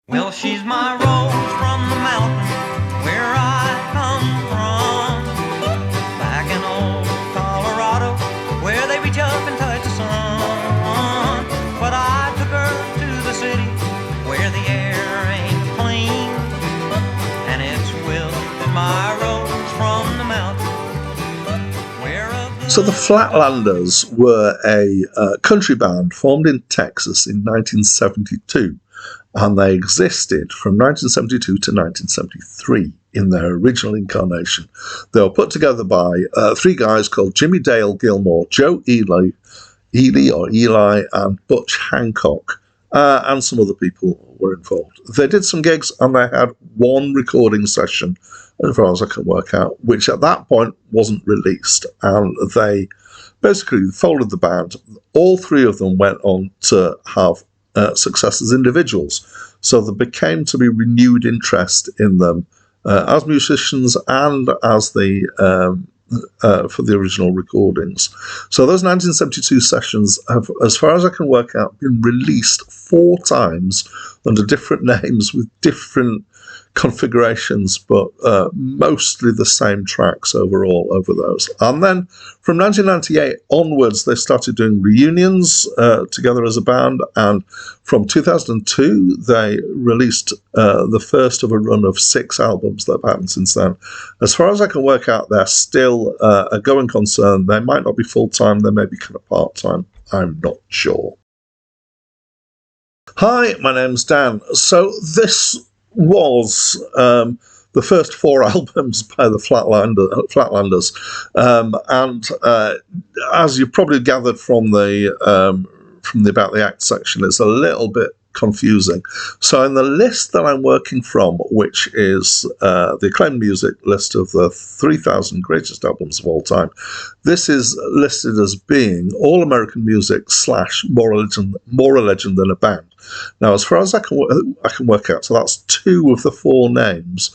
Well, she's my rose from the mountain where I come from. Back in old Colorado where they reach up and touch the sun. But I took her to the city where the air ain't clean. And it's Wilfred, my rose from the mountain. So the Flatlanders were a country band formed in Texas in 1972. And they existed from 1972 to 1973 in their original incarnation. They were put together by three guys called Jimmy Dale Gilmore, Joe Ely, and Butch Hancock, and some other people were involved. They did some gigs and they had one recording session, as far as I can work out, which at that point wasn't released. And they basically folded the band. All three of them went on to have success as individuals. So there became to be renewed interest in them as musicians and as the for the original recordings. So those 1972 sessions have, as far as I can work out, been released 4 times under different names with different configurations, but mostly the same tracks overall over those. And then from 1998 onwards, they started doing reunions together as a band, and from 2002 they released the first of a run of 6 albums that have happened since then. As far as I can work out, they're still a going concern. They might not be full-time, they may be kind of part-time, I'm not sure. Hi, my name's Dan. So this was the first 4 albums by the Flatlanders, and as you probably gathered from the About the Act section, it's a little bit confusing. So in the list that I'm working from, which is the Acclaimed Music list of the 3,000 greatest albums of all time, this is listed as being All American Music / More a Legend Than a Band. Now, as far as I can work out, so that's 2 of the 4 names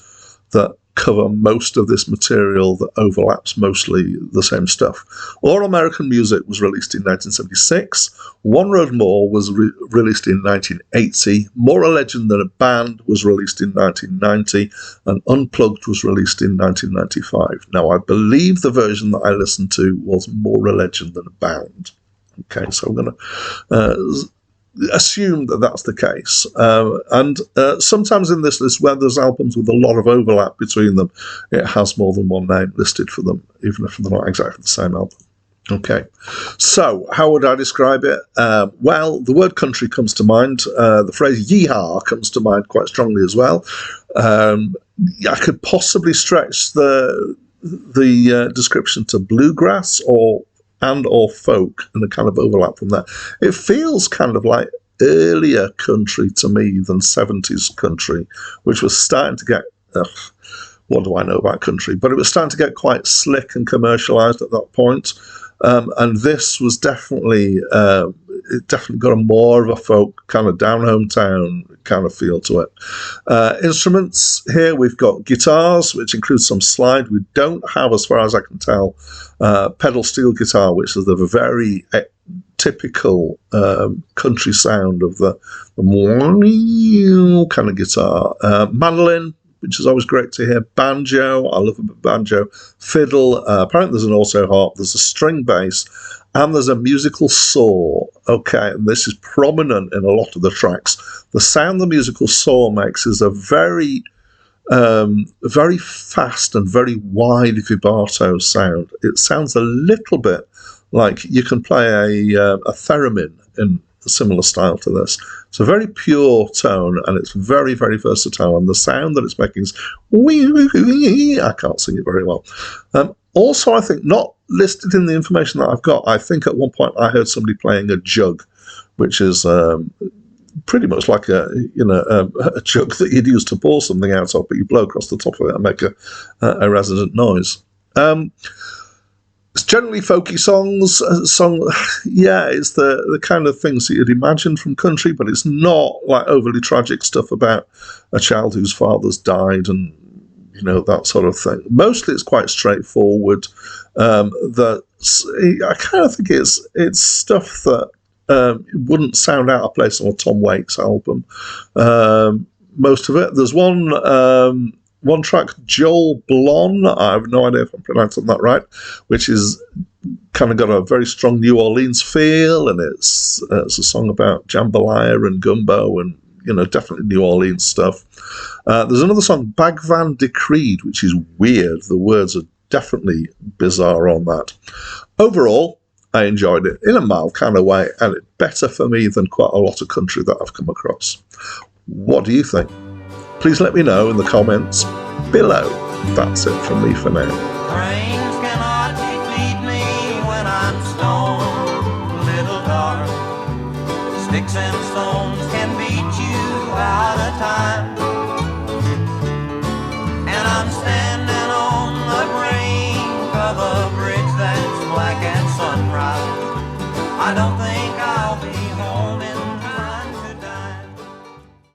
that cover most of this material that overlaps mostly the same stuff. All American Music was released in 1976. One Road More was released in 1980. More a Legend Than a Band was released in 1990. And Unplugged was released in 1995. Now, I believe the version that I listened to was More a Legend Than a Band. Okay, so I'm going to assume that that's the case. And sometimes in this list, where there's albums with a lot of overlap between them, it has more than one name listed for them, even if they're not exactly the same album. Okay, so how would I describe it? Well, the word country comes to mind. The phrase yeehaw comes to mind quite strongly as well. I could possibly stretch the description to bluegrass or folk, and a kind of overlap from there. It feels kind of like earlier country to me than 70s country, which was starting to get, what do I know about country? But it was starting to get quite slick and commercialized at that point. And this was definitely, it definitely got a more of a folk kind of down hometown kind of feel to it. Instruments here, we've got guitars, which includes some slide. We don't have, as far as I can tell, pedal steel guitar, which is the very typical country sound of the kind of guitar. Mandolin, which is always great to hear. Banjo, I love a bit of banjo. Fiddle, apparently there's an also harp, there's a string bass, and there's a musical saw. Okay, and this is prominent in a lot of the tracks. The sound the musical saw makes is a very fast and wide vibrato sound. It sounds a little bit like you can play a theremin in a similar style to this. It's a very pure tone, and it's very, very versatile, and the sound that it's making is I can't sing it very well. Also, I think not listed in the information that I've got, I think at one point I heard somebody playing a jug, which is pretty much like a jug that you'd use to pour something out of, but you blow across the top of it and make a resonant noise. It's generally folky songs. It's the kind of things that you'd imagine from country, but it's not like overly tragic stuff about a child whose father's died and that sort of thing. Mostly it's quite straightforward. I kind of think it's stuff that wouldn't sound out of place on a Tom Waits album. most of it. There's one track, Joel Blon, I have no idea if I'm pronouncing that right, which is kind of got a very strong New Orleans feel, and it's a song about jambalaya and gumbo and, definitely New Orleans stuff. There's another song, Bagvan Decreed, which is weird. The words are definitely bizarre on that. Overall, I enjoyed it in a mild kind of way, and it's better for me than quite a lot of country that I've come across. What do you think? Please let me know in the comments below. That's it from me for now. Trains cannot defeat me when I'm stoned, little darling. Sticks and stones